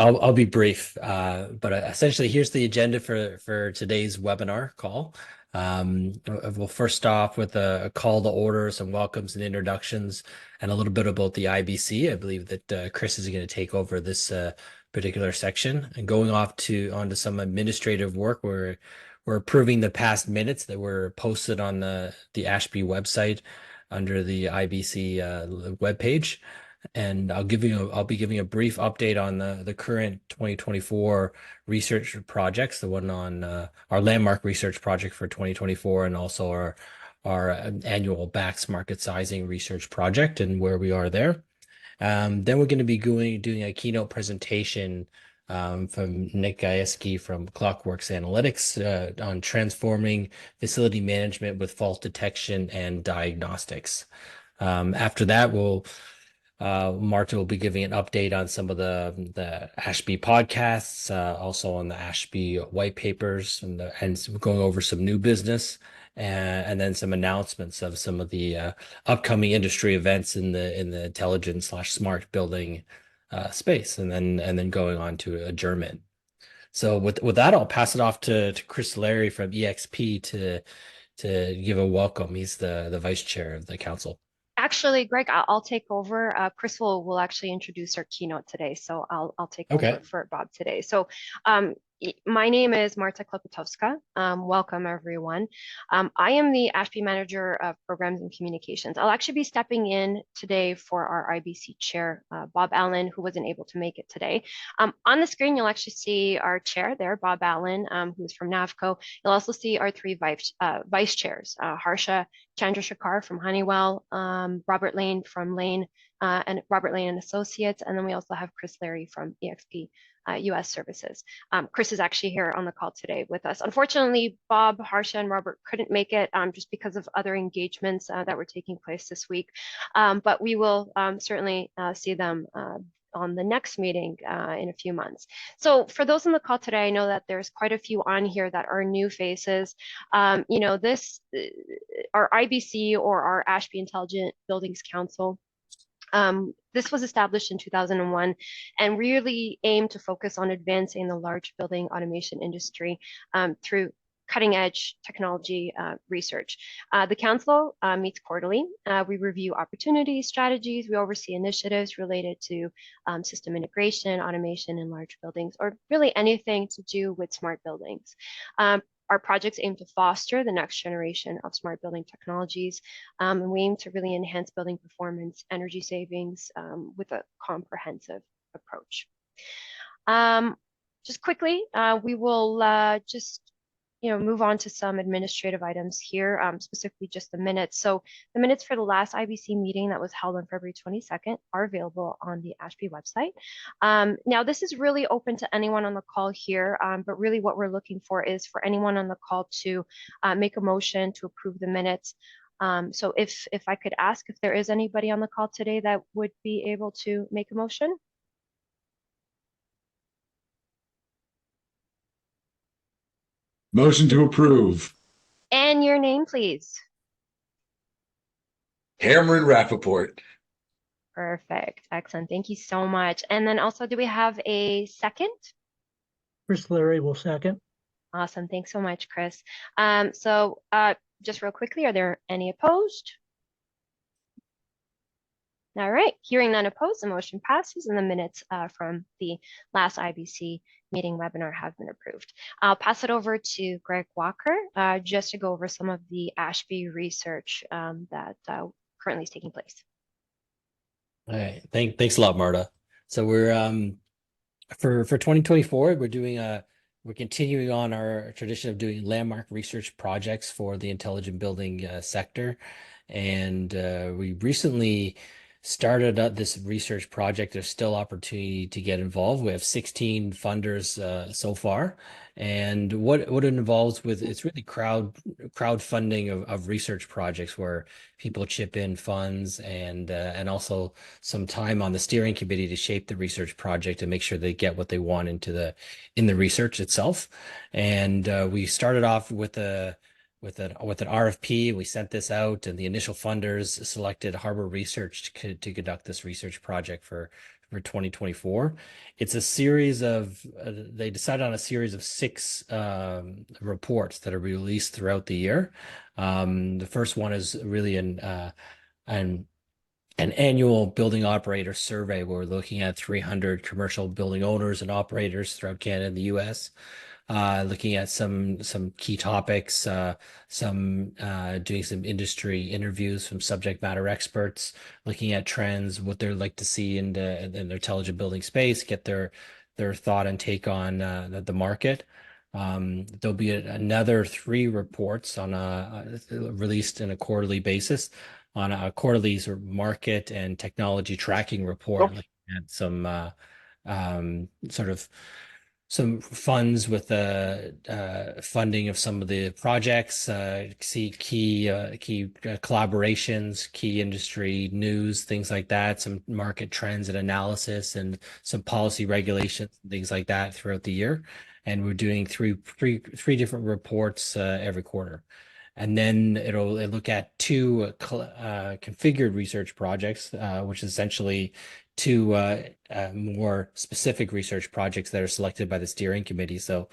I'll be brief, but essentially here's the agenda for today's webinar call. We'll first start off with a call to order, some welcomes and introductions, and a little bit about the IBC. I believe that Chris is going to take over this particular section, and going onto some administrative work. We're approving the past minutes that were posted on the ASHB website under the IBC webpage. And I'll be giving a brief update on the current 2024 research projects, the one on our landmark research project for 2024, and also our annual BAX market sizing research project and where we are there. Then we're going to be doing a keynote presentation from Nick Gayeski from Clockworks Analytics on transforming facility management with fault detection and diagnostics. After that, Marta will be giving an update on some of the ASHB podcasts, also on the ASHB white papers, and going over some new business, and then some announcements of some of the upcoming industry events in the intelligent/smart building space, and then going on to adjournment. So with that, I'll pass it off to Chris Larry from EXP to give a welcome. He's the vice chair of the council. Actually, Greg, I'll take over. Chris will actually introduce our keynote today, so I'll take over for Bob today. So, my name is Marta Klepotowska. Welcome, everyone. I am the ASHB Manager of Programs and Communications. I'll actually be stepping in today for our IBC chair, Bob Allen, who wasn't able to make it today. On the screen, you'll actually see our chair there, Bob Allen, who's from NAVCO. You'll also see our three vice chairs, Harsha Chandrasekhar from Honeywell, Robert Lane from Lane, and Robert Lane and Associates, and then we also have Chris Larry from EXP US Services. Chris is actually here on the call today with us. Unfortunately, Bob, Harsha, and Robert couldn't make it just because of other engagements that were taking place this week, but we will certainly see them on the next meeting in a few months. So for those on the call today, I know that there's quite a few on here that are new faces. Our IBC, or our ASHB Intelligent Buildings Council, this was established in 2001 and really aimed to focus on advancing the large building automation industry through cutting edge technology research. The council meets quarterly. We review opportunities, strategies, we oversee initiatives related to system integration, automation in large buildings, or really anything to do with smart buildings. Our projects aim to foster the next generation of smart building technologies, and we aim to really enhance building performance, energy savings with a comprehensive approach. Just quickly, we will just move on to some administrative items here, specifically just the minutes. So the minutes for the last IBC meeting that was held on February 22nd are available on the ASHB website. Now, this is really open to anyone on the call here, but really what we're looking for is for anyone on the call to make a motion to approve the minutes. So if I could ask if there is anybody on the call today that would be able to make a motion. Motion to approve. And your name, please. Cameron Rappaport. Perfect. Excellent. Thank you so much. And then also, do we have a second? Chris Larry will second. Awesome. Thanks so much, Chris. So just real quickly, are there any opposed? All right. Hearing none opposed, the motion passes and the minutes from the last IBC meeting webinar have been approved. I'll pass it over to Greg Walker just to go over some of the ASHB research that currently is taking place. All right, thanks a lot, Marta. So we're for 2024, we're continuing on our tradition of doing landmark research projects for the intelligent building sector, and we recently started up this research project. There's still opportunity to get involved. We have 16 funders so far, and what it involves it's really crowdfunding of research projects where people chip in funds and also some time on the steering committee to shape the research project and make sure they get what they want in the research itself. And we started off with an RFP. We sent this out, and the initial funders selected Harbor Research to conduct this research project for for 2024. It's a series of they decided on a series of 6 reports that are released throughout the year. The first one is really an annual building operator survey where we're looking at 300 commercial building owners and operators throughout Canada and the US. Looking at some key topics, doing some industry interviews from subject matter experts, looking at trends, what they're like to see in the intelligent building space, get their thought and take on the market. There'll be another 3 reports on released in a quarterly basis on a quarterly sort of market and technology tracking report, looking at some sort of some funds with funding of some of the projects, see key collaborations, key industry news, things like that, some market trends and analysis, and some policy regulations, things like that throughout the year. And we're doing three different reports every quarter. And then it'll look at 2 configured research projects, which is essentially 2 more specific research projects that are selected by the steering committee. So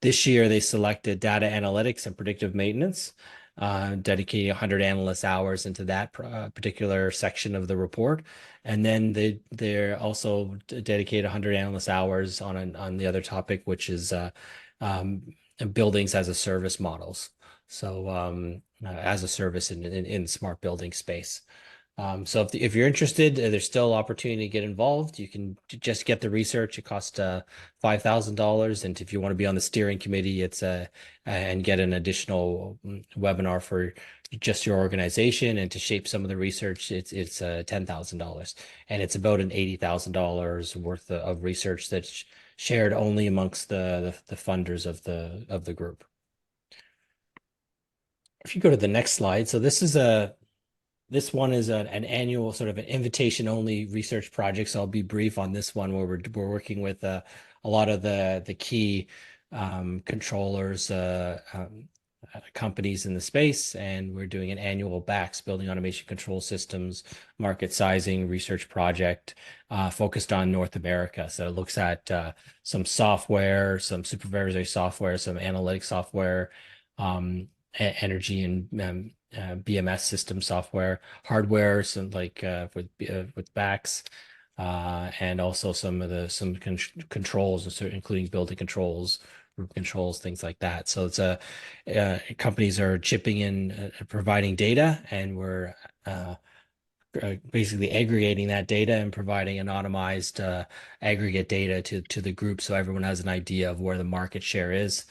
this year they selected data analytics and predictive maintenance, dedicating 100 analyst hours into that particular section of the report. And then they're also dedicate 100 analyst hours on the other topic, which is buildings as a service models. So as a service in smart building space. So if you're interested, there's still opportunity to get involved. You can just get the research. It costs $5,000, and if you want to be on the steering committee, it's and get an additional webinar for just your organization and to shape some of the research, it's $10,000, and it's about an $80,000 worth of research that's shared only amongst the funders of the group. If you go to the next slide, so this one is an annual sort of an invitation only research project. So I'll be brief on this one, where we're working with a lot of the key controllers, companies in the space, and we're doing an annual BACS, Building Automation Control Systems market sizing research project focused on North America. So it looks at some software, some supervisory software, some analytic software, energy and BMS system software, hardware, some like with BACS, and also some controls, including building controls, group controls, things like that. So it's companies are chipping in, providing data, and we're basically aggregating that data and providing anonymized aggregate data to the group, so everyone has an idea of where the market share is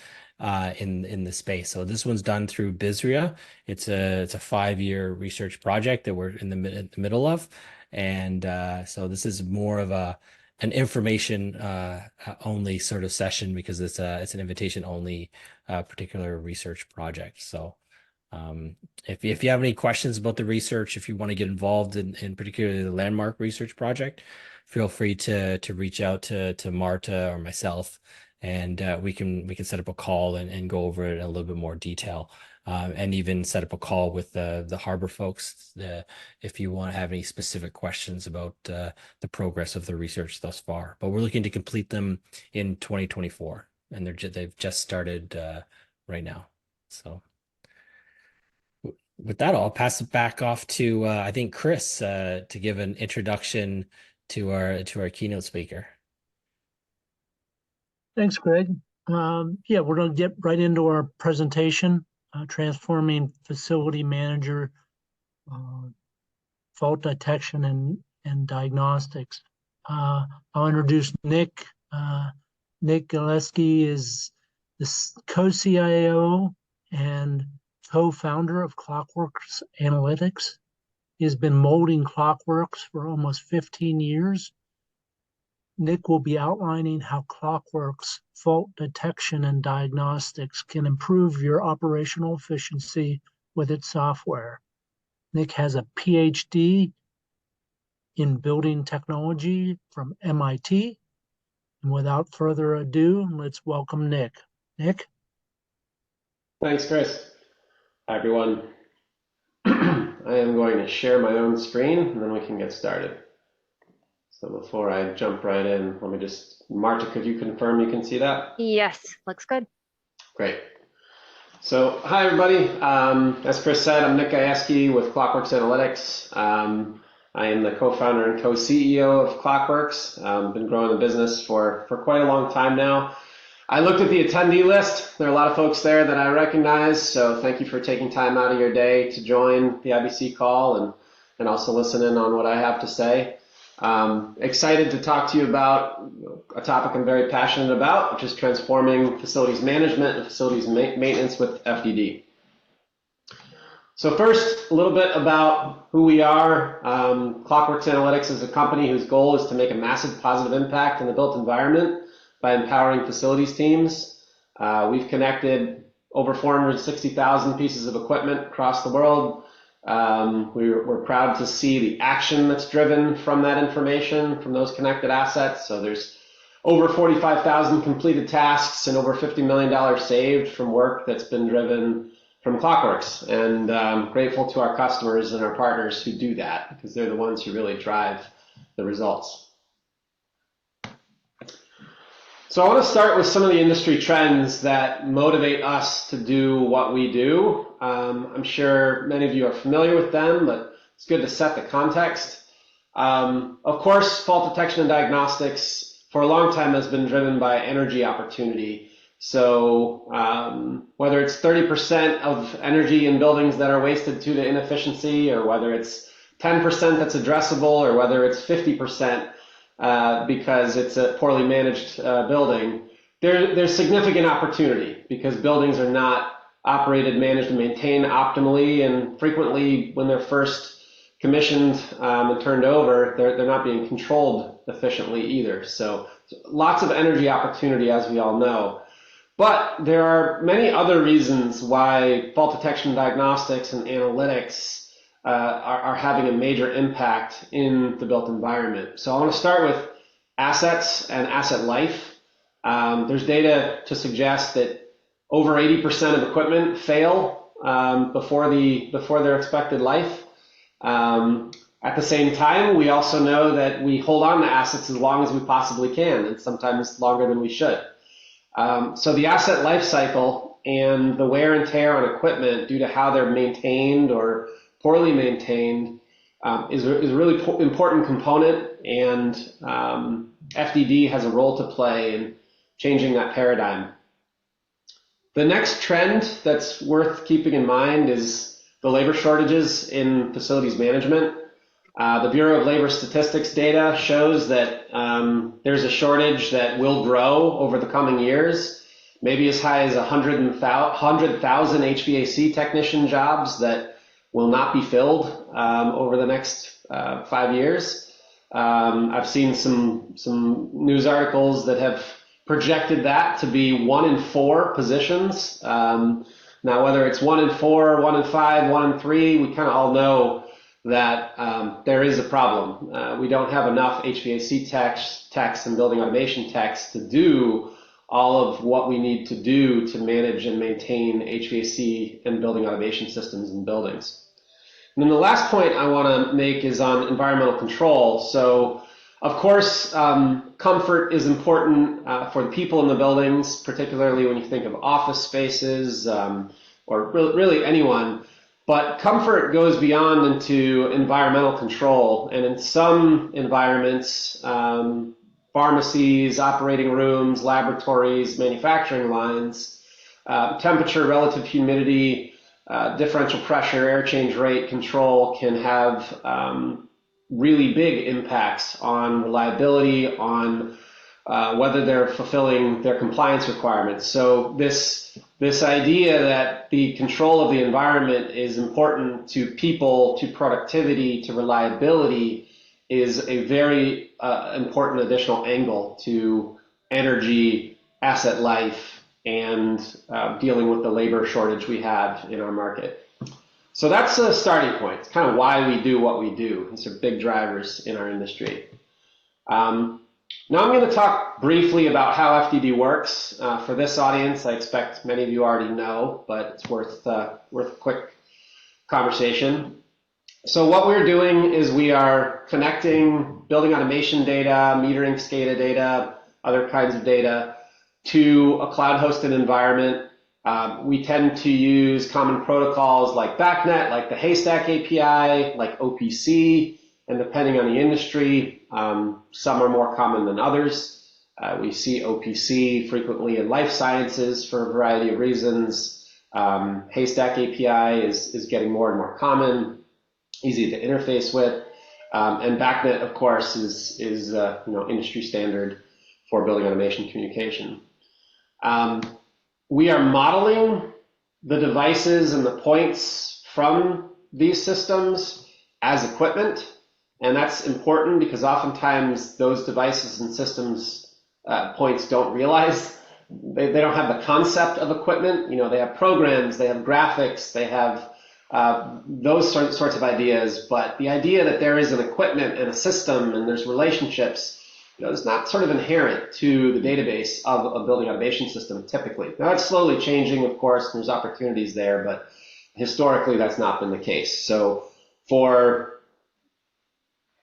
in the space. So this one's done through BISRIA. It's a 5-year research project that we're in the middle of, and so this is more of an information only sort of session, because it's an invitation only particular research project. So if you have any questions about the research, if you want to get involved in particularly the landmark research project, feel free to reach out to Marta or myself, and we can set up a call and go over it in a little bit more detail, and even set up a call with the Harbor folks if you want to have any specific questions about the progress of the research thus far. But we're looking to complete them in 2024, and they've just started right now. So with that, I'll pass it back off to I think Chris to give an introduction to our keynote speaker. Thanks, Greg. Yeah, we're going to get right into our presentation, Transforming Facility Manager Fault Detection and Diagnostics. I'll introduce Nick. Nick Gayeski is the co-CIO and co-founder of Clockworks Analytics. He has been molding Clockworks for almost 15 years. Nick will be outlining how Clockworks fault detection and diagnostics can improve your operational efficiency with its software. Nick has a PhD in building technology from MIT. And without further ado, let's welcome Nick. Nick? Thanks, Chris. Hi, everyone. I am going to share my own screen, and then we can get started. So before I jump right in, let me just, Marta, could you confirm you can see that? Yes, looks good. Great. So hi, everybody. As Chris said, I'm Nick Gayeski with Clockworks Analytics. I am the co-founder and co-CEO of Clockworks. Been growing the business for quite a long time now. I looked at the attendee list. There are a lot of folks there that I recognize, so thank you for taking time out of your day to join the IBC call and also listen in on what I have to say. Excited to talk to you about a topic I'm very passionate about, which is transforming facilities management and facilities maintenance with FDD. So first, a little bit about who we are. Clockworks Analytics is a company whose goal is to make a massive positive impact in the built environment by empowering facilities teams. We've connected over 460,000 pieces of equipment across the world. We're proud to see the action that's driven from that information, from those connected assets. So there's over 45,000 completed tasks and over $50 million saved from work that's been driven from Clockworks. And grateful to our customers and our partners who do that, because they're the ones who really drive the results. So I want to start with some of the industry trends that motivate us to do what we do. I'm sure many of you are familiar with them, but it's good to set the context. Of course, fault detection and diagnostics for a long time has been driven by energy opportunity. So whether it's 30% of energy in buildings that are wasted due to inefficiency, or whether it's 10% that's addressable, or whether it's 50%, because it's a poorly managed building, there's significant opportunity because buildings are not operated, managed, and maintained optimally, and frequently when they're first commissioned and turned over, they're not being controlled efficiently either. So lots of energy opportunity, as we all know. But there are many other reasons why fault detection, diagnostics, and analytics are having a major impact in the built environment. So I want to start with assets and asset life. There's data to suggest that over 80% of equipment fail before their expected life. At the same time, we also know that we hold on to assets as long as we possibly can, and sometimes longer than we should. So the asset life cycle and the wear and tear on equipment due to how they're maintained or poorly maintained is a really important component, and FDD has a role to play in changing that paradigm. The next trend that's worth keeping in mind is the labor shortages in facilities management. The Bureau of Labor Statistics data shows that there's a shortage that will grow over the coming years, maybe as high as 100,000 HVAC technician jobs that will not be filled over the next 5 years. I've seen some news articles that have projected that to be 1 in 4 positions. Now, whether it's 1 in 4, 1 in 5, 1 in 3, we kind of all know that there is a problem. We don't have enough HVAC techs and building automation techs to do all of what we need to do to manage and maintain HVAC and building automation systems in buildings. And then the last point I want to make is on environmental control. So, of course, comfort is important for the people in the buildings, particularly when you think of office spaces or really anyone. But comfort goes beyond into environmental control. And in some environments, pharmacies, operating rooms, laboratories, manufacturing lines, temperature, relative humidity, differential pressure, air change rate control can have really big impacts on reliability, on whether they're fulfilling their compliance requirements. So this idea that the control of the environment is important to people, to productivity, to reliability is a very important additional angle to energy, asset life, and dealing with the labor shortage we have in our market. So that's a starting point. It's kind of why we do what we do. These are big drivers in our industry. Now I'm going to talk briefly about how FDD works. For this audience, I expect many of you already know, but it's worth a quick conversation. So what we're doing is we are connecting building automation data, metering SCADA data, other kinds of data to a cloud-hosted environment. We tend to use common protocols like BACnet, like the Haystack API, like OPC, and depending on the industry, some are more common than others. We see OPC frequently in life sciences for a variety of reasons. Haystack API is getting more and more common, easy to interface with, and BACnet, of course, is industry standard for building automation communication. We are modeling the devices and the points from these systems as equipment, and that's important because oftentimes those devices and systems points don't realize they don't have the concept of equipment. They have programs, they have graphics, they have those sorts of ideas, but the idea that there is an equipment and a system and there's relationships, is not sort of inherent to the database of a building automation system typically. Now that's slowly changing, of course, and there's opportunities there, but historically that's not been the case. So for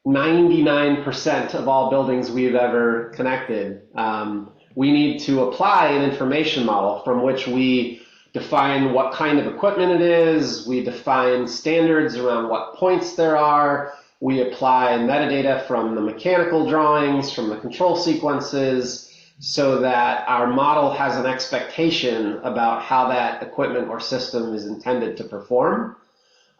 99% of all buildings we've ever connected, we need to apply an information model from which we define what kind of equipment it is, we define standards around what points there are, we apply metadata from the mechanical drawings, from the control sequences, so that our model has an expectation about how that equipment or system is intended to perform.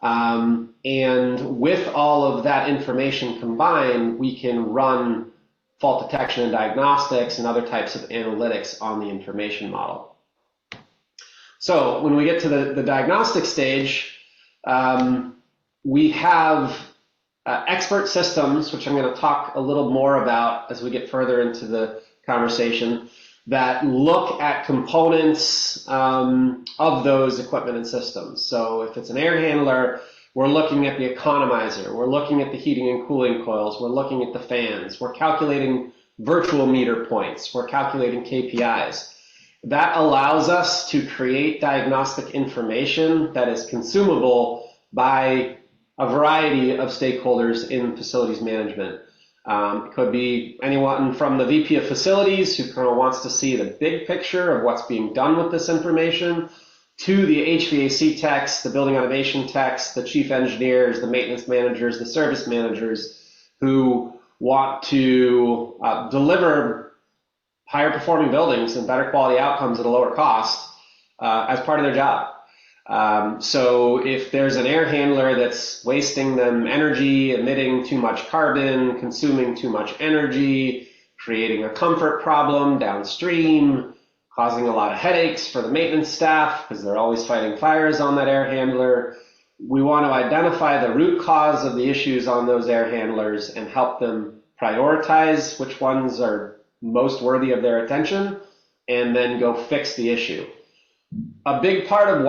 And with all of that information combined, we can run fault detection and diagnostics and other types of analytics on the information model. So when we get to the diagnostic stage, we have expert systems, which I'm going to talk a little more about as we get further into the conversation, that look at components of those equipment and systems. So if it's an air handler, we're looking at the economizer, we're looking at the heating and cooling coils, we're looking at the fans, we're calculating virtual meter points, we're calculating KPIs. That allows us to create diagnostic information that is consumable by a variety of stakeholders in facilities management. It could be anyone from the VP of facilities who kind of wants to see the big picture of what's being done with this information, to the HVAC techs, the building automation techs, the chief engineers, the maintenance managers, the service managers who want to deliver higher performing buildings and better quality outcomes at a lower cost as part of their job. So if there's an air handler that's wasting them energy, emitting too much carbon, consuming too much energy, creating a comfort problem downstream, causing a lot of headaches for the maintenance staff because they're always fighting fires on that air handler, we want to identify the root cause of the issues on those air handlers and help them prioritize which ones are most worthy of their attention and then go fix the issue. A big part of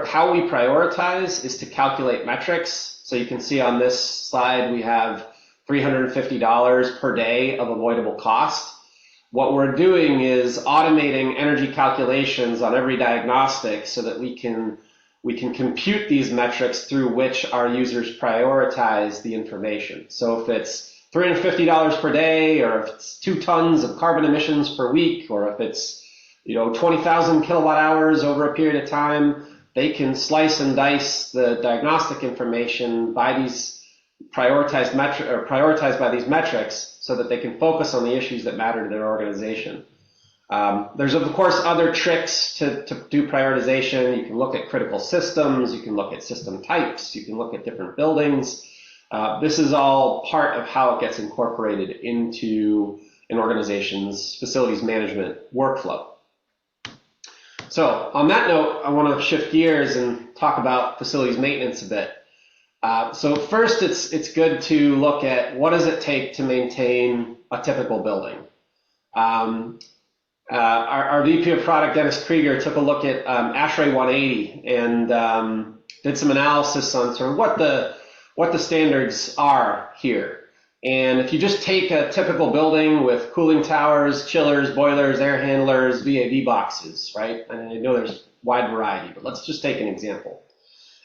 how we prioritize is to calculate metrics. So you can see on this slide we have $350 per day of avoidable cost. What we're doing is automating energy calculations on every diagnostic so that we can compute these metrics through which our users prioritize the information. So if it's $350 per day, or if it's 2 tons of carbon emissions per week, or if it's 20,000 kilowatt hours over a period of time, they can slice and dice the diagnostic information by these prioritized by these metrics so that they can focus on the issues that matter to their organization. There's of course other tricks to do prioritization. You can look at critical systems, you can look at system types, you can look at different buildings. This is all part of how it gets incorporated into an organization's facilities management workflow. So on that note, I want to shift gears and talk about facilities maintenance a bit. So first, it's good to look at what does it take to maintain a typical building. Our VP of product, Dennis Krieger, took a look at ASHB 180 and did some analysis on sort of what the standards are here. And if you just take a typical building with cooling towers, chillers, boilers, air handlers, VAV boxes, right? And I know there's a wide variety, but let's just take an example.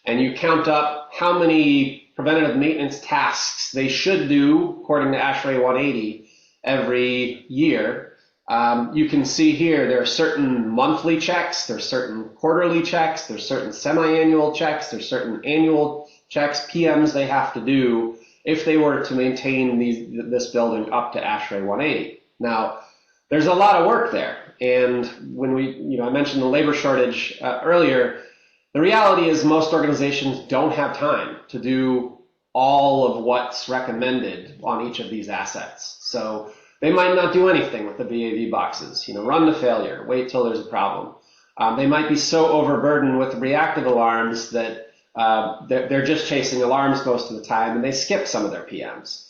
And you count up how many preventative maintenance tasks they should do according to ASHB 180 every year. You can see here there are certain monthly checks, there's certain quarterly checks, there's certain semi-annual checks, there's certain annual checks, PMs they have to do if they were to maintain this building up to ASHB 180. Now, there's a lot of work there, and when I mentioned the labor shortage earlier, the reality is most organizations don't have time to do all of what's recommended on each of these assets. So they might not do anything with the VAV boxes, run to failure, wait till there's a problem. They might be so overburdened with reactive alarms that they're just chasing alarms most of the time and they skip some of their PMs.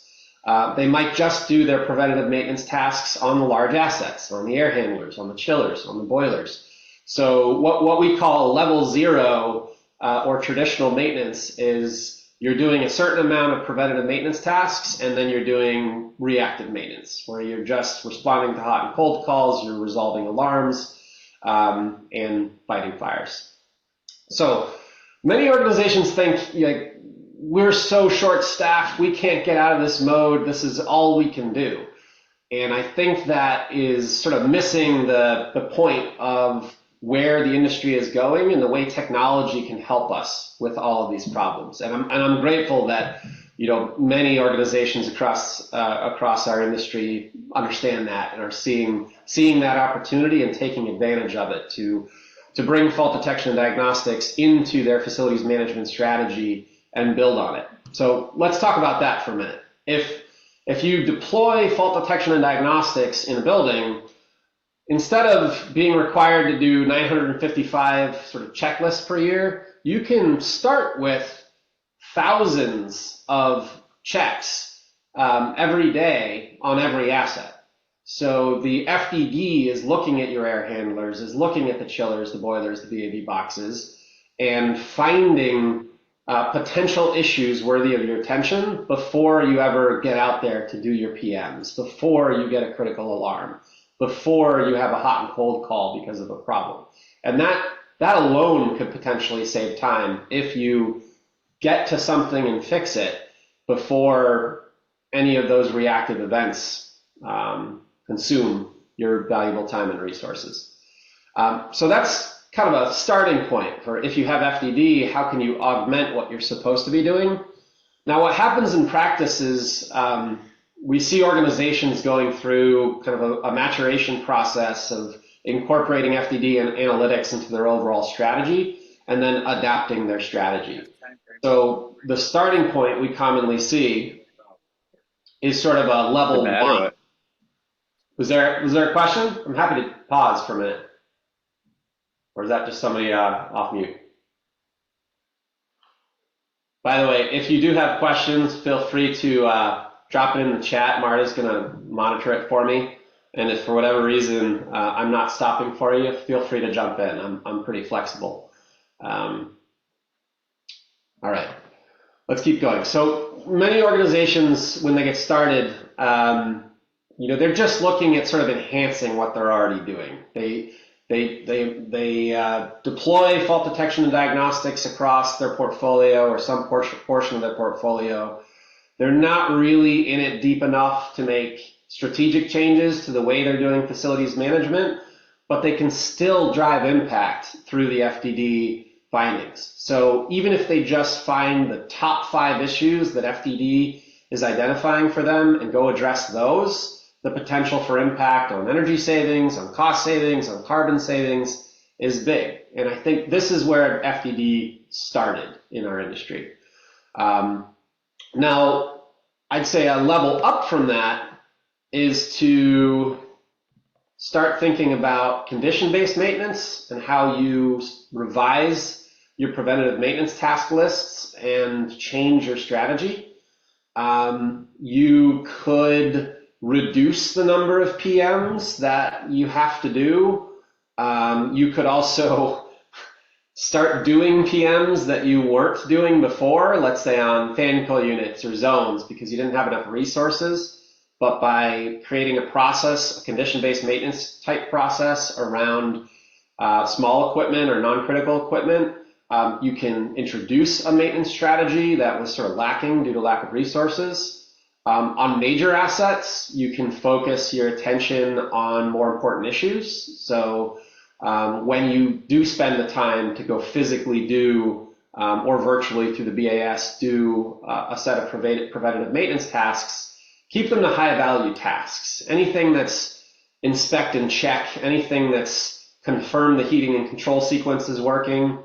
They might just do their preventative maintenance tasks on the large assets, on the air handlers, on the chillers, on the boilers. So what we call level 0 or traditional maintenance is you're doing a certain amount of preventative maintenance tasks, and then you're doing reactive maintenance, where you're just responding to hot and cold calls, you're resolving alarms, and fighting fires. So many organizations think we're so short-staffed, we can't get out of this mode, this is all we can do. And I think that is sort of missing the point of where the industry is going and the way technology can help us with all of these problems. And I'm grateful that many organizations across our industry understand that and are seeing that opportunity and taking advantage of it to bring fault detection and diagnostics into their facilities management strategy and build on it. So let's talk about that for a minute. If you deploy fault detection and diagnostics in a building, instead of being required to do 955 sort of checklists per year, you can start with thousands of checks every day on every asset. So the FDD is looking at your air handlers, is looking at the chillers, the boilers, the VAV boxes, and finding potential issues worthy of your attention before you ever get out there to do your PMs, before you get a critical alarm, before you have a hot and cold call because of a problem. And that alone could potentially save time if you get to something and fix it before any of those reactive events consume your valuable time and resources. So that's kind of a starting point for if you have FDD, how can you augment what you're supposed to be doing? Now, what happens in practice is we see organizations going through kind of a maturation process of incorporating FDD and analytics into their overall strategy and then adapting their strategy. So the starting point we commonly see is sort of a level 1. Was there a question? I'm happy to pause for a minute. Or is that just somebody off mute? By the way, if you do have questions, feel free to drop it in the chat. Marta's going to monitor it for me. And if for whatever reason I'm not stopping for you, feel free to jump in. I'm pretty flexible. All right, let's keep going. So many organizations, when they get started, they're just looking at sort of enhancing what they're already doing. They deploy fault detection and diagnostics across their portfolio or some portion of their portfolio. They're not really in it deep enough to make strategic changes to the way they're doing facilities management, but they can still drive impact through the FDD findings. So even if they just find the top 5 issues that FDD is identifying for them and go address those, the potential for impact on energy savings, on cost savings, on carbon savings is big. And I think this is where FDD started in our industry. Now, I'd say a level up from that is to start thinking about condition-based maintenance and how you revise your preventative maintenance task lists and change your strategy. You could reduce the number of PMs that you have to do. You could also start doing PMs that you weren't doing before, let's say on fan coil units or zones, because you didn't have enough resources. But by creating a process, a condition-based maintenance type process around small equipment or non-critical equipment, You can introduce a maintenance strategy that was sort of lacking due to lack of resources. On major assets, you can focus your attention on more important issues. So when you do spend the time to go physically do or virtually through the BAS do a set of preventative maintenance tasks, keep them to high value tasks. Anything that's inspect and check, anything that's confirm the heating and control sequence is working,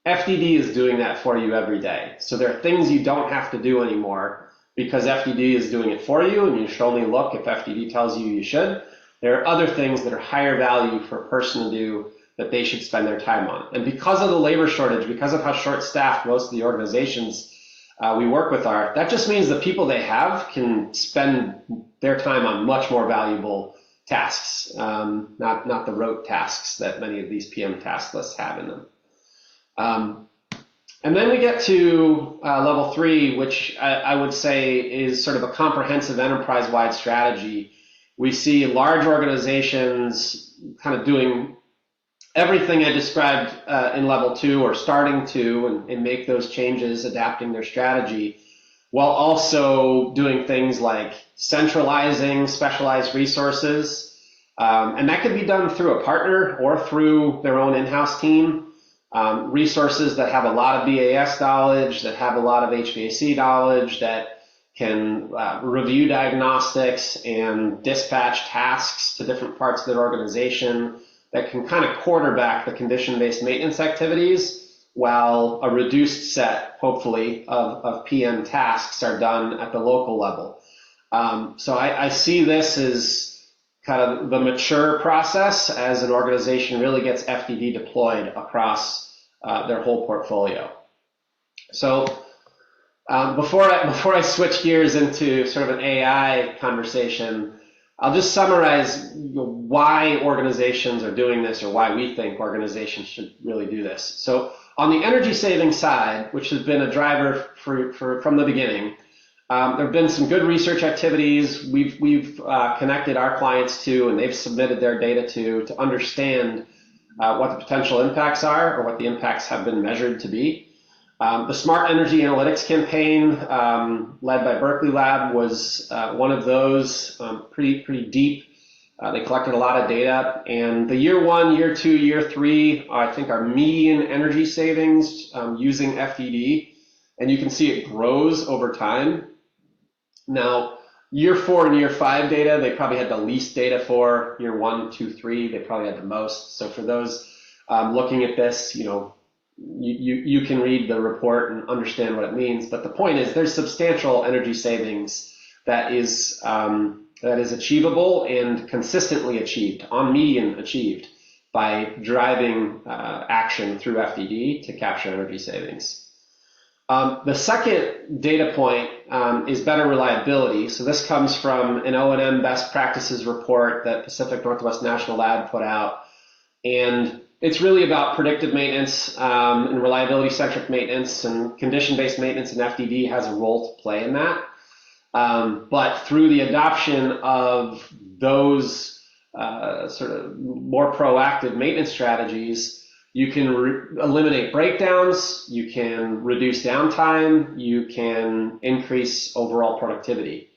FDD is doing that for you every day. So there are things you don't have to do anymore because FDD is doing it for you, and you should only look if FDD tells you you should. There are other things that are higher value for a person to do that they should spend their time on. And because of the labor shortage, because of how short-staffed most of the organizations we work with are, that just means the people they have can spend their time on much more valuable tasks, not the rote tasks that many of these PM task lists have in them. And then we get to level 3, which I would say is sort of a comprehensive enterprise-wide strategy. We see large organizations kind of doing everything I described in level 2 or starting to and make those changes, adapting their strategy, while also doing things like centralizing specialized resources. And that could be done through a partner or through their own in-house team. Resources that have a lot of BAS knowledge, that have a lot of HVAC knowledge, that can review diagnostics and dispatch tasks to different parts of their organization, that can kind of quarterback the condition-based maintenance activities while a reduced set, hopefully, of PM tasks are done at the local level. So I see this as kind of the mature process as an organization really gets FDD deployed across their whole portfolio. So before I switch gears into sort of an AI conversation, I'll just summarize why organizations are doing this or why we think organizations should really do this. So on the energy saving side, which has been a driver from the beginning, there have been some good research activities we've connected our clients to, and they've submitted their data to understand what the potential impacts are or what the impacts have been measured to be. The Smart Energy Analytics campaign led by Berkeley Lab was one of those, pretty deep. They collected a lot of data, and the year 1, year 2, year 3, I think are median energy savings using FDD, and you can see it grows over time. Now, year 4 and year 5 data, they probably had the least data for. Year 1, 2, 3, they probably had the most. So for those looking at this, you can read the report and understand what it means. But the point is, there's substantial energy savings that is achievable and consistently achieved, on median achieved, by driving action through FDD to capture energy savings. The second data point is better reliability. So this comes from an O&M best practices report that Pacific Northwest National Lab put out. And it's really about predictive maintenance and reliability-centric maintenance, and condition-based maintenance, and FDD has a role to play in that. But through the adoption of those sort of more proactive maintenance strategies, you can eliminate breakdowns, you can reduce downtime, you can increase overall productivity.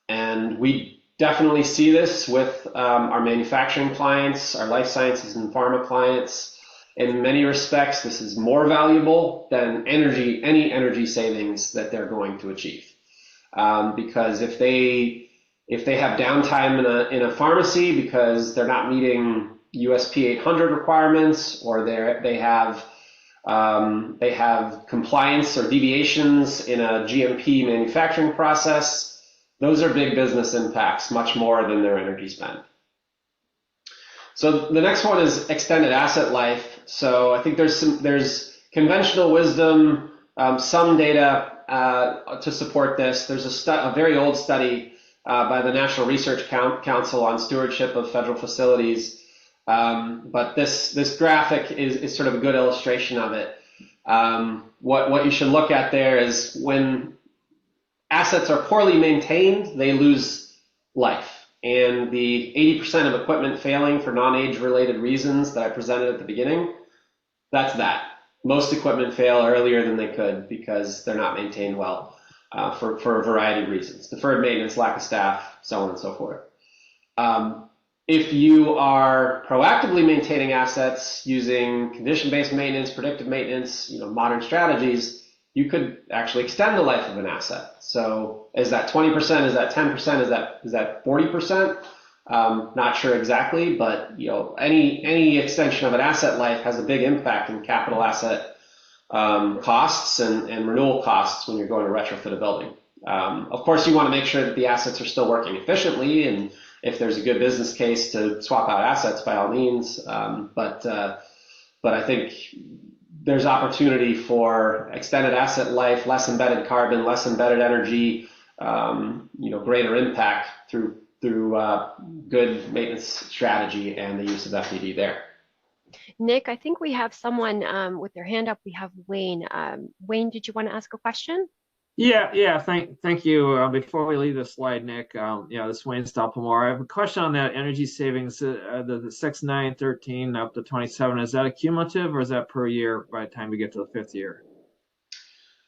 And we definitely see this with our manufacturing clients, our life sciences and pharma clients. In many respects, this is more valuable than any energy savings that they're going to achieve. Because if they have downtime in a pharmacy because they're not meeting USP 800 requirements, or they have compliance or deviations in a GMP manufacturing process, those are big business impacts, much more than their energy spend. So the next one is extended asset life. So I think there's conventional wisdom, some data to support this. There's a very old study by the National Research Council on stewardship of federal facilities. But this graphic is sort of a good illustration of it. What you should look at there is when assets are poorly maintained, they lose life. And the 80% of equipment failing for non-age related reasons that I presented at the beginning, that's that. most equipment fail earlier than they could because they're not maintained well for a variety of reasons. Deferred maintenance, lack of staff, so on and so forth. If you are proactively maintaining assets using condition-based maintenance, predictive maintenance, modern strategies, you could actually extend the life of an asset. So is that 20%? Is that 10%? Is that 40%? Not sure exactly, but any extension of an asset life has a big impact in capital asset costs and renewal costs when you're going to retrofit a building. Of course, you want to make sure that the assets are still working efficiently, and if there's a good business case to swap out assets, by all means. But I think there's opportunity for extended asset life, less embedded carbon, less embedded energy, greater impact through good maintenance strategy and the use of FDD there. Nick, I think we have someone with their hand up. We have Wayne. Wayne, did you want to ask a question? Yeah. Thank you. Before we leave this slide, Nick, this is Wayne Stoppelmore. I have a question on that energy savings, the 6, 9, 13 up to 27. Is that a cumulative, or is that per year by the time we get to the 5th year?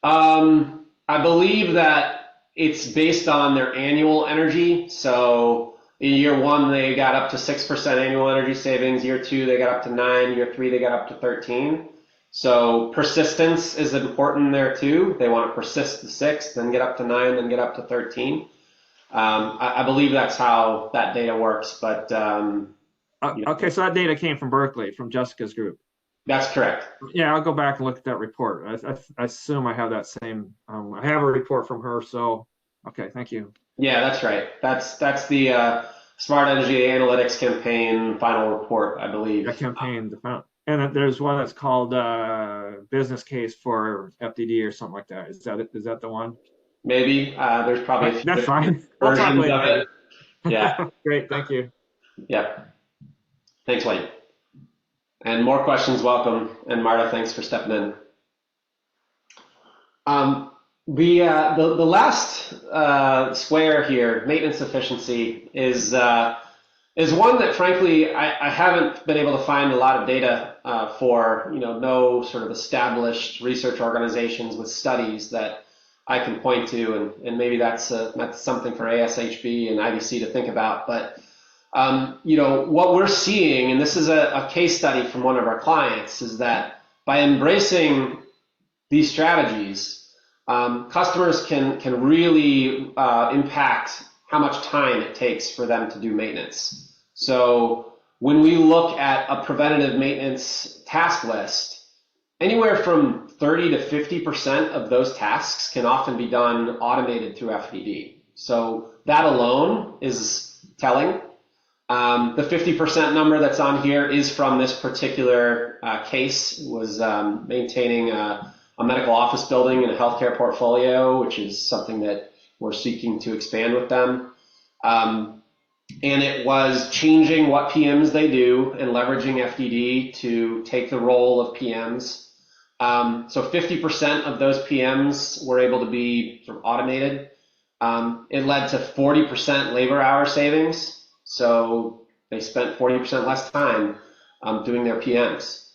I believe that it's based on their annual energy. So in year 1, they got up to 6% annual energy savings. Year 2, they got up to 9. Year 3, they got up to 13. So persistence is important there too. They want to persist to 6, then get up to 9, then get up to 13. I believe that's how that data works. But okay, so that data came from Berkeley, from Jessica's group. That's correct. Yeah, I'll go back and look at that report. I assume I have that same. I have a report from her. So okay, thank you. Yeah, that's right. That's the Smart Energy Analytics Campaign final report, I believe. That campaign, and there's one that's called Business Case for FDD or something like that. Is that the one? Maybe. There's probably a few that's fine. We'll talk versions later. of it. Yeah. Great, thank you. Yeah. Thanks, Wayne. And more questions, welcome. And Marta, thanks for stepping in. The last square here, maintenance efficiency, is one that frankly I haven't been able to find a lot of data for. No sort of established research organizations with studies that I can point to, and maybe that's something for ASHB and IBC to think about. But what we're seeing, and this is a case study from one of our clients, is that by embracing these strategies, customers can really impact how much time it takes for them to do maintenance. So when we look at a preventative maintenance task list, anywhere from 30 to 50% of those tasks can often be done automated through FDD. So that alone is telling. The 50% number that's on here is from this particular case. It was maintaining a medical office building in a healthcare portfolio, which is something that we're seeking to expand with them. And it was changing what PMs they do and leveraging FDD to take the role of PMs. So 50% of those PMs were able to be sort of automated. It led to 40% labor hour savings. So they spent 40% less time doing their PMs.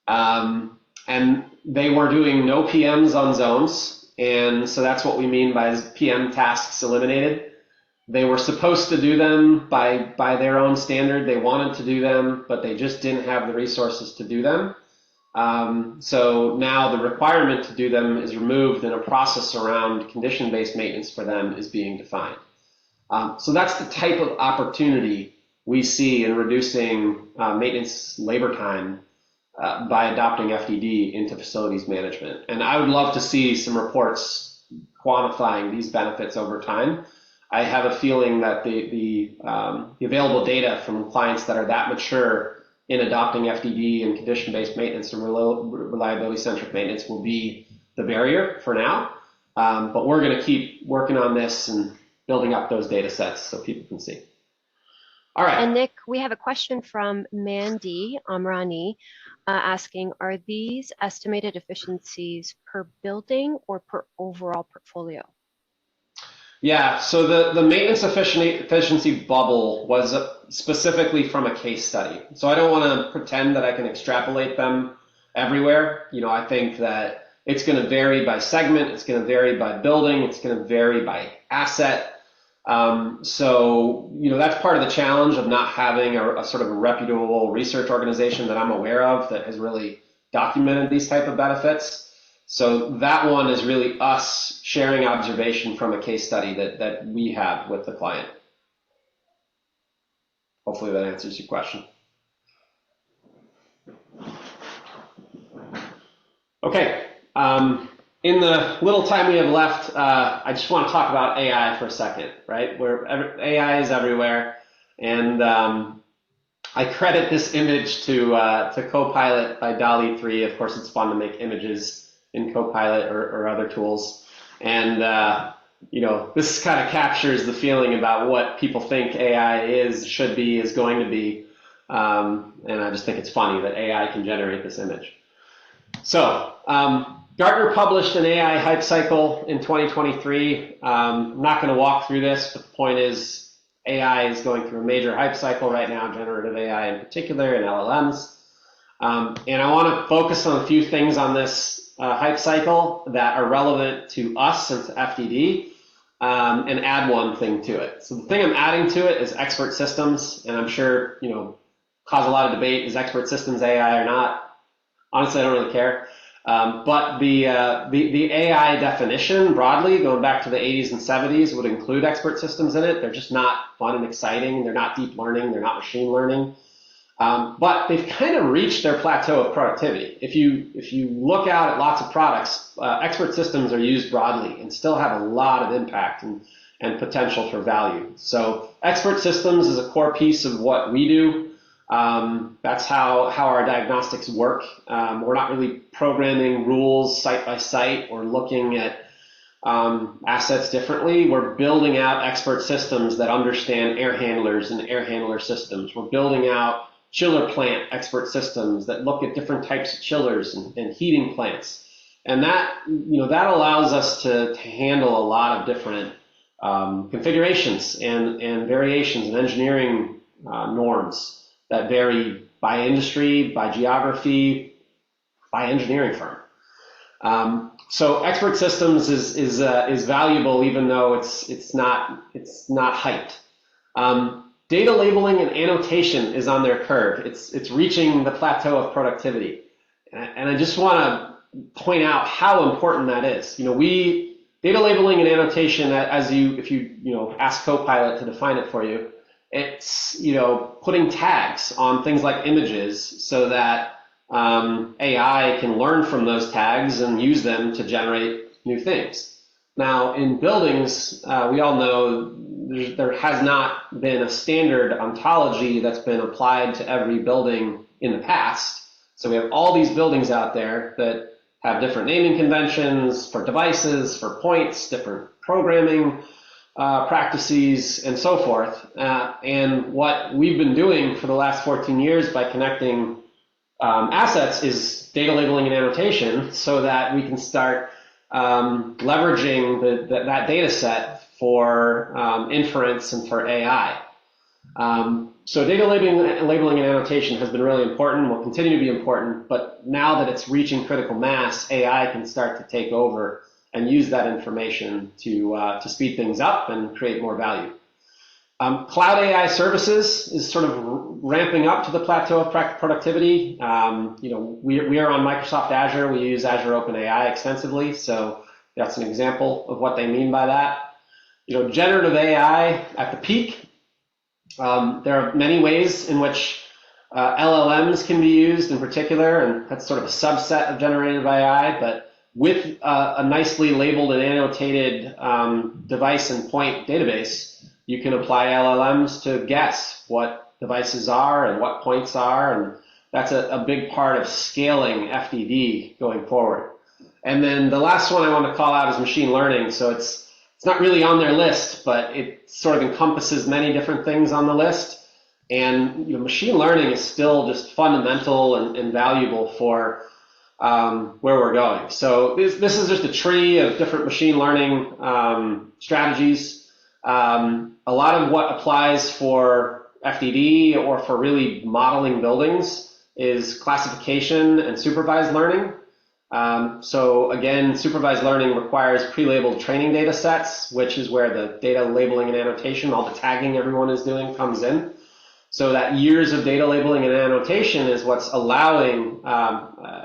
And they were doing no PMs on zones. And so that's what we mean by PM tasks eliminated. They were supposed to do them by their own standard. They wanted to do them, but they just didn't have the resources to do them. So now the requirement to do them is removed, and a process around condition-based maintenance for them is being defined. So that's the type of opportunity we see in reducing maintenance labor time by adopting FDD into facilities management. And I would love to see some reports quantifying these benefits over time. I have a feeling that the available data from clients that are that mature in adopting FDD and condition-based maintenance and reliability-centric maintenance will be the barrier for now. But we're going to keep working on this and building up those data sets so people can see. All right. And Nick, we have a question from Mandy Amrani asking, are these estimated efficiencies per building or per overall portfolio? Yeah, so the maintenance efficiency bubble was specifically from a case study. So I don't want to pretend that I can extrapolate them everywhere. I think that it's going to vary by segment, it's going to vary by building, it's going to vary by asset. So that's part of the challenge of not having a sort of a reputable research organization that I'm aware of that has really documented these type of benefits. So that one is really us sharing observation from a case study that we have with the client. Hopefully that answers your question. Okay. In the little time we have left, I just want to talk about AI for a second, right? Where AI is everywhere, and I credit this image to Copilot by DALL-E 3. Of course, it's fun to make images in Copilot or other tools, and this kind of captures the feeling about what people think AI is, should be, is going to be, and I just think it's funny that AI can generate this image. So. Gartner published an AI hype cycle in 2023. I'm not going to walk through this, but the point is AI is going through a major hype cycle right now, generative AI in particular, and LLMs. And I want to focus on a few things on this hype cycle that are relevant to us and to FDD, and add one thing to it. So the thing I'm adding to it is expert systems, and I'm sure, cause a lot of debate, is expert systems AI or not? Honestly, I don't really care. But the AI definition broadly, going back to the 80s and 70s, would include expert systems in it. They're just not fun and exciting. They're not deep learning. They're not machine learning. But they've kind of reached their plateau of productivity. If you look out at lots of products, expert systems are used broadly and still have a lot of impact and potential for value. So expert systems is a core piece of what we do. That's how our diagnostics work. We're not really programming rules site by site or looking at assets differently. We're building out expert systems that understand air handlers and air handler systems. We're building out chiller plant expert systems that look at different types of chillers and heating plants. And that allows us to handle a lot of different configurations and variations and engineering norms that vary by industry, by geography, by engineering firm. So expert systems is valuable, even though it's not hyped. Data labeling and annotation is on their curve. It's reaching the plateau of productivity, and I just want to point out how important that is. Data labeling and annotation, if you ask Copilot to define it for you. It's putting tags on things like images so that AI can learn from those tags and use them to generate new things. Now, in buildings, we all know there has not been a standard ontology that's been applied to every building in the past. So we have all these buildings out there that have different naming conventions for devices, for points, different programming practices, and so forth. And what we've been doing for the last 14 years by connecting assets is data labeling and annotation so that we can start leveraging that data set for inference and for AI. So data labeling and annotation has been really important, will continue to be important, but now that it's reaching critical mass, AI can start to take over and use that information to speed things up and create more value. Cloud AI services is sort of ramping up to the plateau of productivity. We are on Microsoft Azure. We use Azure OpenAI extensively, so that's an example of what they mean by that. Generative AI at the peak. There are many ways in which LLMs can be used in particular, and that's sort of a subset of generative AI, but with a nicely labeled and annotated device and point database, you can apply LLMs to guess what devices are and what points are, and that's a big part of scaling FDD going forward. And then the last one I want to call out is machine learning. So it's not really on their list, but it sort of encompasses many different things on the list. And machine learning is still just fundamental and valuable for where we're going. So this is just a tree of different machine learning strategies. A lot of what applies for FDD or for really modeling buildings is classification and supervised learning. So again, supervised learning requires pre-labeled training data sets, which is where the data labeling and annotation, all the tagging everyone is doing, comes in. So that years of data labeling and annotation is what's allowing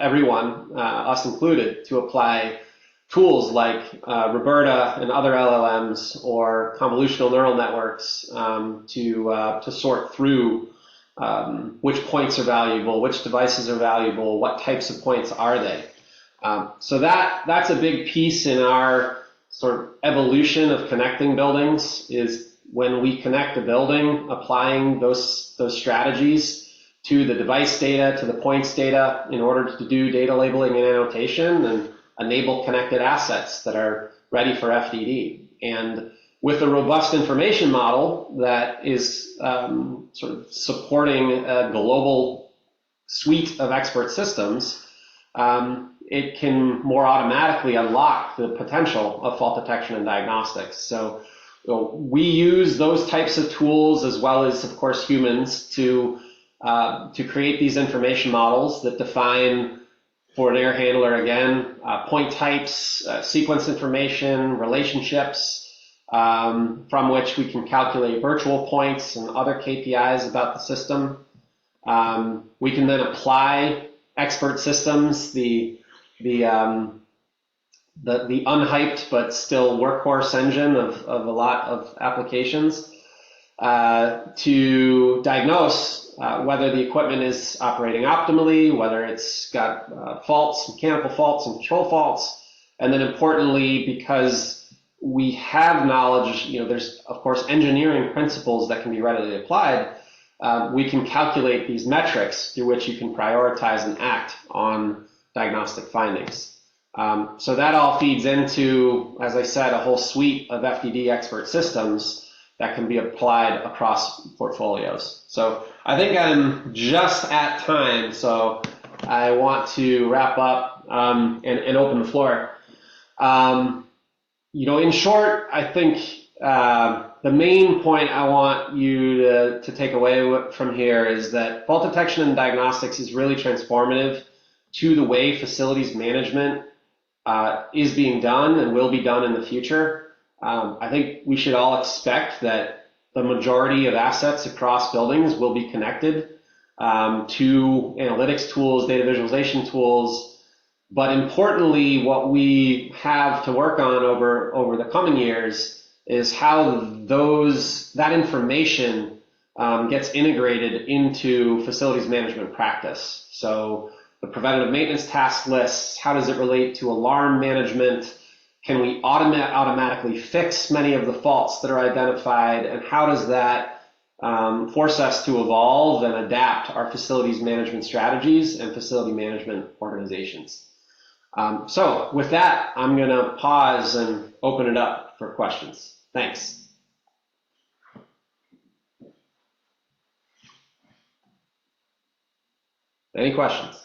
everyone, us included, to apply tools like Roberta and other LLMs or convolutional neural networks to sort through which points are valuable, which devices are valuable, what types of points are they. So that's a big piece in our sort of evolution of connecting buildings, is when we connect a building, applying those strategies to the device data, to the points data, in order to do data labeling and annotation and enable connected assets that are ready for FDD. And with a robust information model that is sort of supporting a global suite of expert systems, it can more automatically unlock the potential of fault detection and diagnostics. So we use those types of tools, as well as, of course, humans, to create these information models that define, for an air handler, again, point types, sequence information, relationships, from which we can calculate virtual points and other KPIs about the system. We can then apply expert systems, the unhyped but still workhorse engine of a lot of applications, to diagnose whether the equipment is operating optimally, whether it's got faults, mechanical faults and control faults. And then importantly, because we have knowledge, there's of course engineering principles that can be readily applied, we can calculate these metrics through which you can prioritize and act on diagnostic findings. So that all feeds into, as I said, a whole suite of FDD expert systems that can be applied across portfolios. So I think I'm just at time, so I want to wrap up and open the floor. In short, I think the main point I want you to take away from here is that fault detection and diagnostics is really transformative to the way facilities management is being done and will be done in the future. I think we should all expect that the majority of assets across buildings will be connected to analytics tools, data visualization tools. But importantly, what we have to work on over the coming years is how that information gets integrated into facilities management practice. So the preventative maintenance task lists, how does it relate to alarm management? Can we automatically fix many of the faults that are identified? And how does that force us to evolve and adapt our facilities management strategies and facility management organizations? So with that, I'm going to pause and open it up for questions. Thanks. Any questions?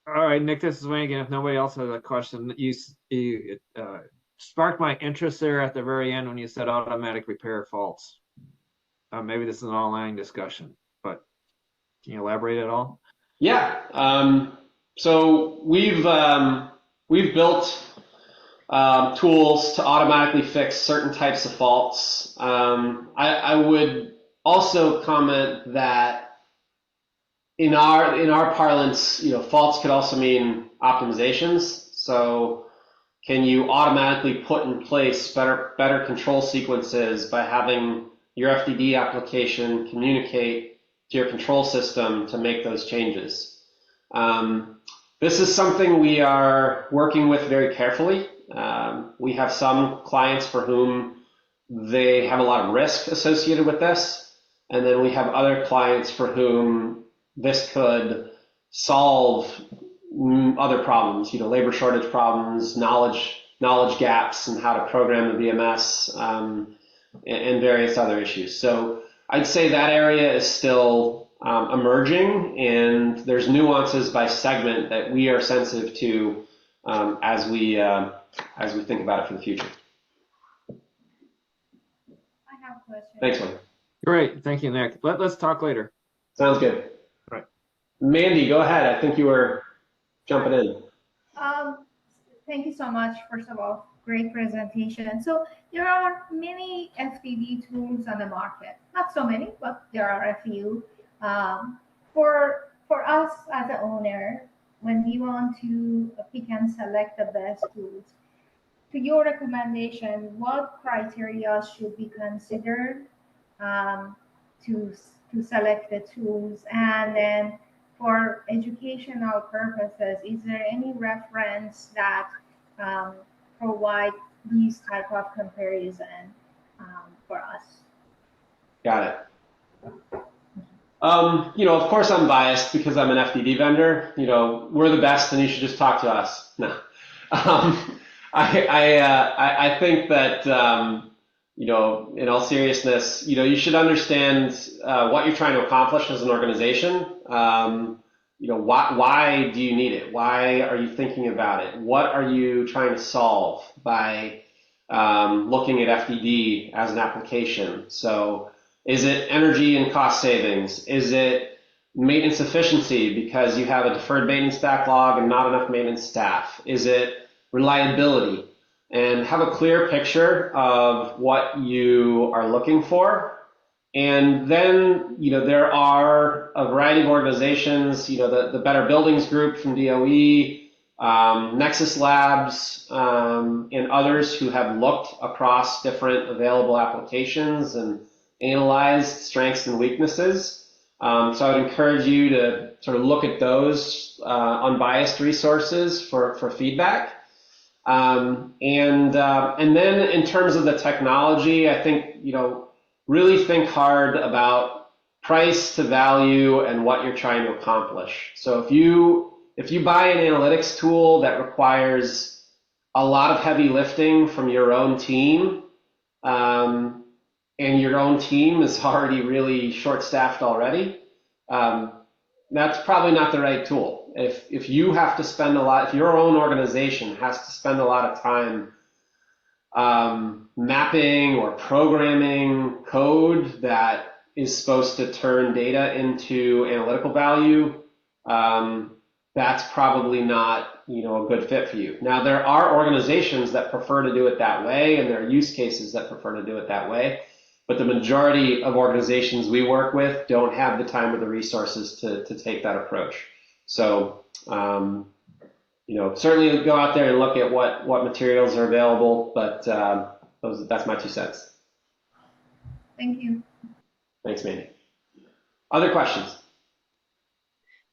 All right, Nick, this is Wayne again. If nobody else has a question, you sparked my interest there at the very end when you said automatic repair faults. Maybe this is an online discussion, but can you elaborate at all? Yeah. So we've built tools to automatically fix certain types of faults. I would also comment that in our parlance, faults could also mean optimizations. So can you automatically put in place better control sequences by having your FDD application communicate to your control system to make those changes? This is something we are working with very carefully. We have some clients for whom they have a lot of risk associated with this. And then we have other clients for whom this could solve other problems, labor shortage problems, knowledge gaps, and how to program the VMS, and various other issues. So I'd say that area is still emerging, and there's nuances by segment that we are sensitive to as we think about it for the future. I have a question. Thanks, Wayne. Great. Thank you, Nick. Let's talk later. Sounds good. All right. Mandy, go ahead. I think you were jumping in. Thank you so much. First of all, great presentation. So there are many FDD tools on the market. Not so many, but there are a few. For us as an owner, when we want to pick and select the best tools, to your recommendation, what criteria should be considered to select the tools? And then for educational purposes, is there any reference that provide these type of comparison for us? Got it. Of course I'm biased because I'm an FDD vendor. We're the best and you should just talk to us. No. I think that, in all seriousness, you should understand what you're trying to accomplish as an organization. Why do you need it? Why are you thinking about it? What are you trying to solve by looking at FDD as an application? So is it energy and cost savings? Is it maintenance efficiency because you have a deferred maintenance backlog and not enough maintenance staff? Is it reliability? And have a clear picture of what you are looking for. And then, there are a variety of organizations, the Better Buildings Group from DOE, Nexus Labs, and others who have looked across different available applications and analyzed strengths and weaknesses. So I would encourage you to sort of look at those unbiased resources for feedback. And then in terms of the technology, I think, really think hard about price to value and what you're trying to accomplish. So if you buy an analytics tool that requires a lot of heavy lifting from your own team, and your own team is already really short-staffed already, that's probably not the right tool. If you have to spend if your own organization has to spend a lot of time mapping or programming code that is supposed to turn data into analytical value, that's probably not a good fit for you. Now, there are organizations that prefer to do it that way, and there are use cases that prefer to do it that way. But the majority of organizations we work with don't have the time or the resources to take that approach. So, certainly go out there and look at what materials are available, but that's my 2 cents. Thank you. Thanks, Mandy. Other questions?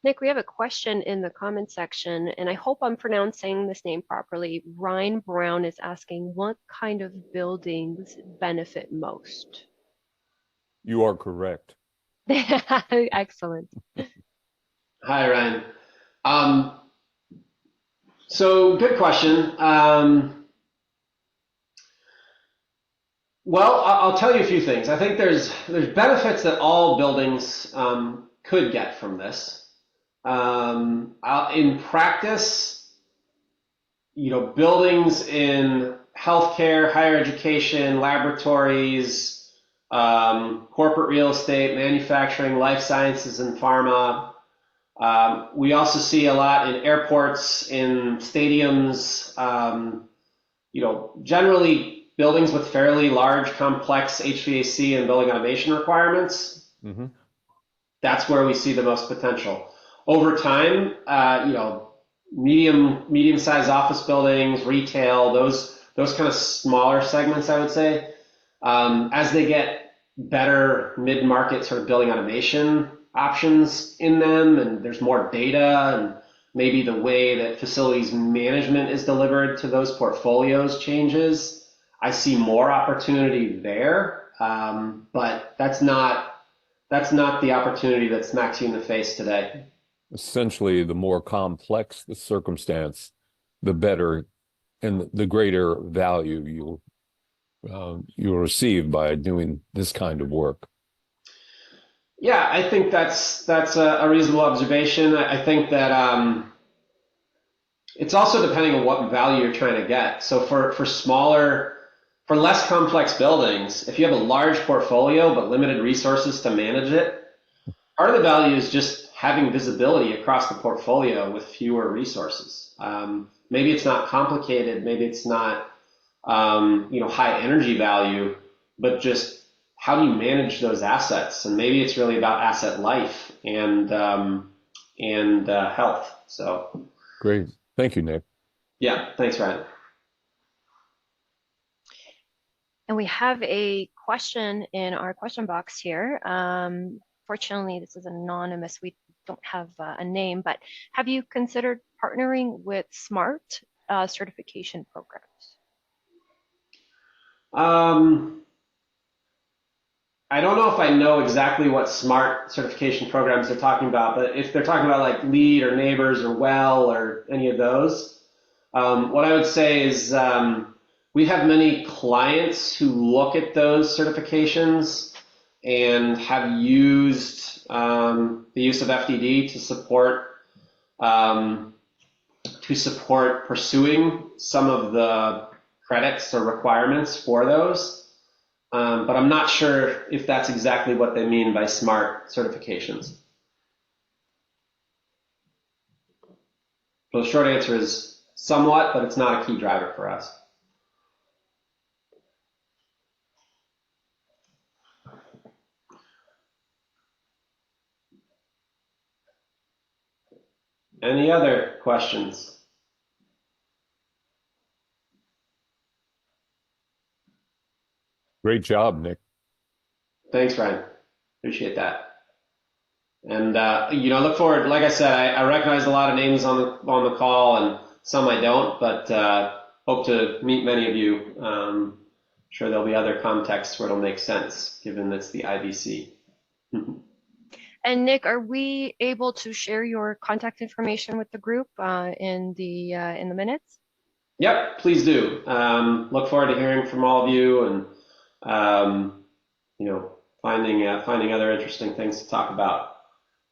Nick, we have a question in the comment section, and I hope I'm pronouncing this name properly. Ryan Brown is asking, what kind of buildings benefit most? You are correct. Excellent. Hi, Ryan. So good question. Well, I'll tell you a few things. I think there's benefits that all buildings could get from this. In practice, buildings in healthcare, higher education, laboratories, corporate real estate, manufacturing, life sciences, and pharma. We also see a lot in airports, in stadiums, generally buildings with fairly large, complex HVAC and building automation requirements. Mm-hmm. That's where we see the most potential. Over time, medium-sized office buildings, retail, those kind of smaller segments, I would say, as they get better mid-market sort of building automation options in them, and there's more data, and maybe the way that facilities management is delivered to those portfolios changes, I see more opportunity there, but that's not the opportunity that smacks you in the face today. Essentially, the more complex the circumstance, the better and the greater value you'll receive by doing this kind of work. Yeah, I think that's a reasonable observation. I think that it's also depending on what value you're trying to get. So for smaller For less complex buildings, if you have a large portfolio but limited resources to manage it, part of the value is just having visibility across the portfolio with fewer resources. Maybe it's not complicated, maybe it's not high energy value, but just how do you manage those assets? And maybe it's really about asset life and health. So great. Thank you, Nick. Yeah, thanks, Ryan. And we have a question in our question box here. Fortunately, this is anonymous. We don't have a name, but have you considered partnering with SMART certification programs? I don't know if I know exactly what SMART certification programs they're talking about, but if they're talking about like LEED or Neighbors or WELL or any of those, what I would say is we have many clients who look at those certifications and have used the use of FDD to support pursuing some of the credits or requirements for those. But I'm not sure if that's exactly what they mean by SMART certifications. So the short answer is somewhat, but it's not a key driver for us. Any other questions? Great job, Nick. Thanks, Ryan. Appreciate that. And look forward. Like I said, I recognize a lot of names on the call, and some I don't, but hope to meet many of you. Sure, there'll be other contexts where it'll make sense, given it's the IBC. And Nick, are we able to share your contact information with the group in the minutes? Yep, please do. Look forward to hearing from all of you, and finding other interesting things to talk about.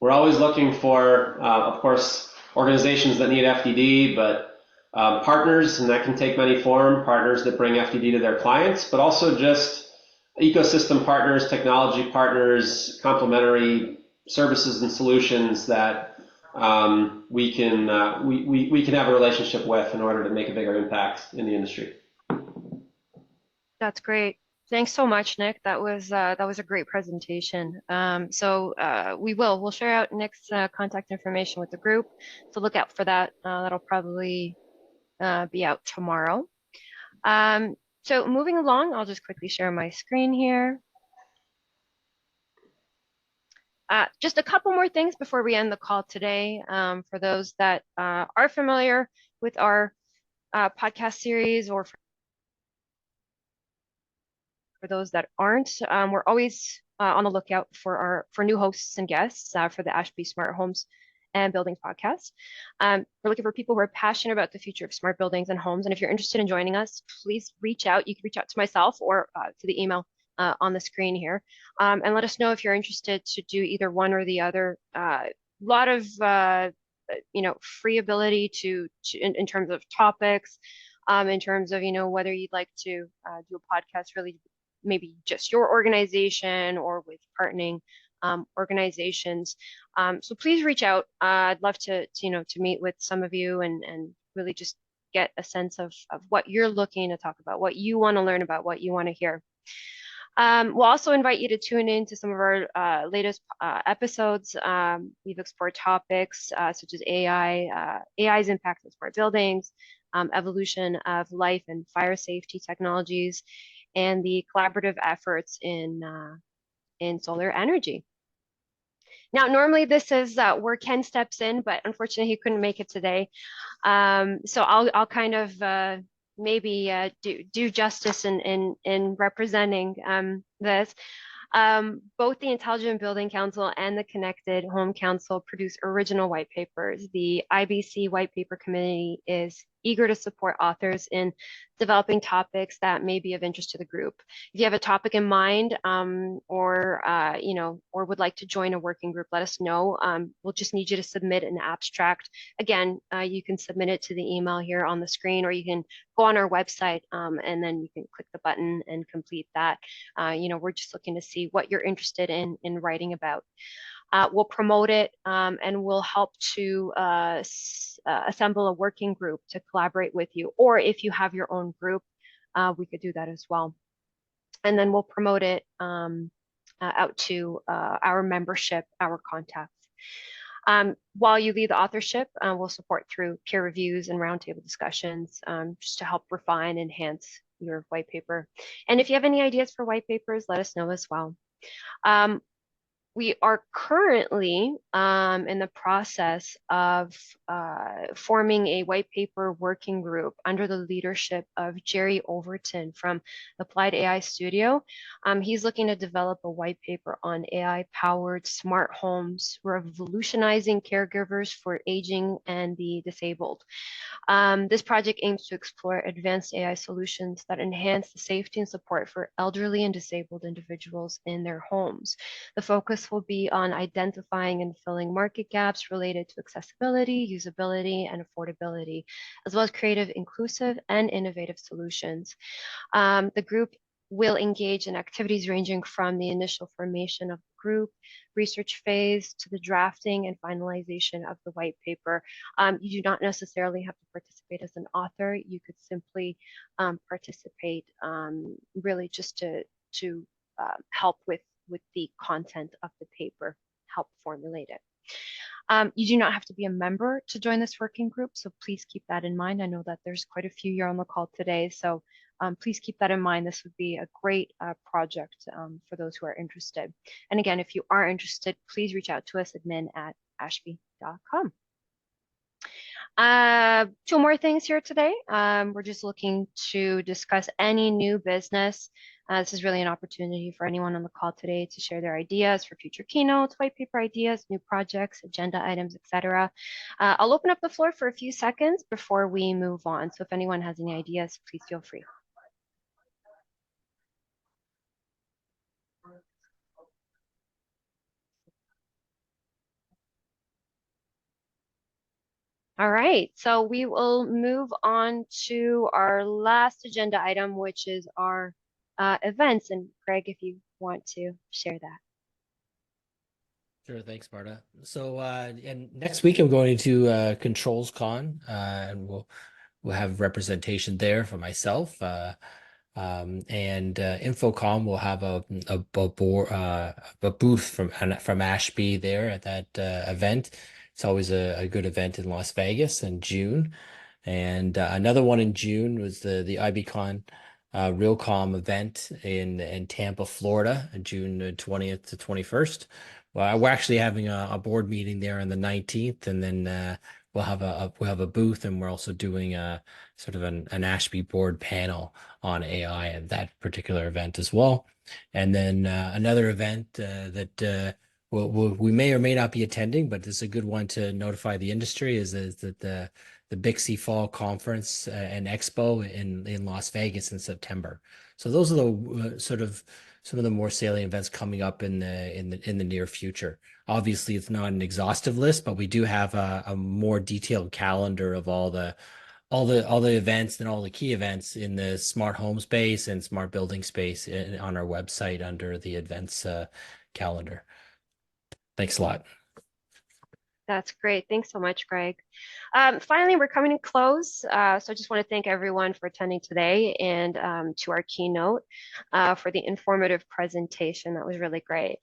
We're always looking for, of course, organizations that need FDD, but partners, and that can take many forms, partners that bring FDD to their clients, but also just ecosystem partners, technology partners, complementary services and solutions that we can have a relationship with in order to make a bigger impact in the industry. That's great. Thanks so much, Nick. That was a great presentation. We'll share out Nick's contact information with the group. So look out for that. That'll probably be out tomorrow. So moving along, I'll just quickly share my screen here. Just a couple more things before we end the call today. For those that are familiar with our podcast series, or for those that aren't, we're always on the lookout for new hosts and guests for the ASHB Smart Homes and Buildings podcast. We're looking for people who are passionate about the future of smart buildings and homes. And if you're interested in joining us, please reach out. You can reach out to myself or to the email on the screen here, and let us know if you're interested to do either one or the other. Lot of free ability in terms of topics, in terms of whether you'd like to do a podcast really maybe just your organization or with partnering organizations. So please reach out. I'd love to meet with some of you and really just get a sense of what you're looking to talk about, what you want to learn about, what you want to hear. We'll also invite you to tune in to some of our latest episodes. We've explored topics such as AI's impact on smart buildings, evolution of life and fire safety technologies, and the collaborative efforts in solar energy. Now, normally this is where Ken steps in, but unfortunately he couldn't make it today. So I'll kind of maybe do justice in representing this. Both the Intelligent Building Council and the Connected Home Council produce original white papers. The IBC White Paper Committee is eager to support authors in developing topics that may be of interest to the group. If you have a topic in mind, or would like to join a working group, let us know. We'll just need you to submit an abstract. Again, you can submit it to the email here on the screen, or you can go on our website, and then you can click the button and complete that. We're just looking to see what you're interested in writing about. We'll promote it, and we'll help to assemble a working group to collaborate with you. Or if you have your own group, we could do that as well. And then we'll promote it out to our membership, our contacts. While you lead the authorship, we'll support through peer reviews and roundtable discussions, just to help refine, enhance your white paper. And if you have any ideas for white papers, let us know as well. We are currently in the process of forming a white paper working group under the leadership of Jerry Overton from Applied AI Studio. He's looking to develop a white paper on AI-powered smart homes, revolutionizing caregivers for aging and the disabled. This project aims to explore advanced AI solutions that enhance the safety and support for elderly and disabled individuals in their homes. The focus will be on identifying and filling market gaps related to accessibility, usability, and affordability, as well as creative, inclusive, and innovative solutions. The group will engage in activities ranging from the initial formation of the group, research phase, to the drafting and finalization of the white paper. You do not necessarily have to participate as an author. You could simply participate really just to help with the content of the paper, help formulate it. You do not have to be a member to join this working group, so please keep that in mind. I know that there's quite a few here on the call today, so please keep that in mind. This would be a great project for those who are interested. And again, if you are interested, please reach out to us, admin@ashb.com. 2 more things here today. We're just looking to discuss any new business. This is really an opportunity for anyone on the call today to share their ideas for future keynotes, white paper ideas, new projects, agenda items, etc. I'll open up the floor for a few seconds before we move on. So if anyone has any ideas, please feel free. All right, so we will move on to our last agenda item, which is our events. And Greg, if you want to share that. Sure, thanks, Marta. So and next week I'm going to Controls Con, and we'll have representation there for myself. And Infocom will have a booth from ASHB there at that event. It's always a good event in Las Vegas in June. And another one in June was the IBCon Realcomm event in Tampa, Florida, June 20th to 21st. Well, we're actually having a board meeting there on the 19th, and then we'll have a booth, and we're also doing a sort of an ASHB board panel on AI at that particular event as well. And then another event that we may or may not be attending, but it's a good one to notify the industry is that the Bixie Fall Conference and Expo in Las Vegas in September. So those are the sort of some of the more salient events coming up in the near future. Obviously, it's not an exhaustive list, but we do have a more detailed calendar of all the events and all the key events in the smart home space and smart building space on our website under the events calendar. Thanks a lot. That's great. Thanks so much, Greg. Finally, we're coming to close. So I just want to thank everyone for attending today, and to our keynote for the informative presentation. That was really great.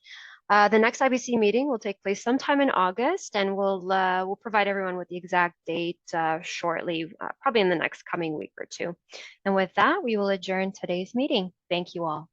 The next IBC meeting will take place sometime in August, and we'll provide everyone with the exact date shortly, probably in the next coming week or two. And with that, we will adjourn today's meeting. Thank you all.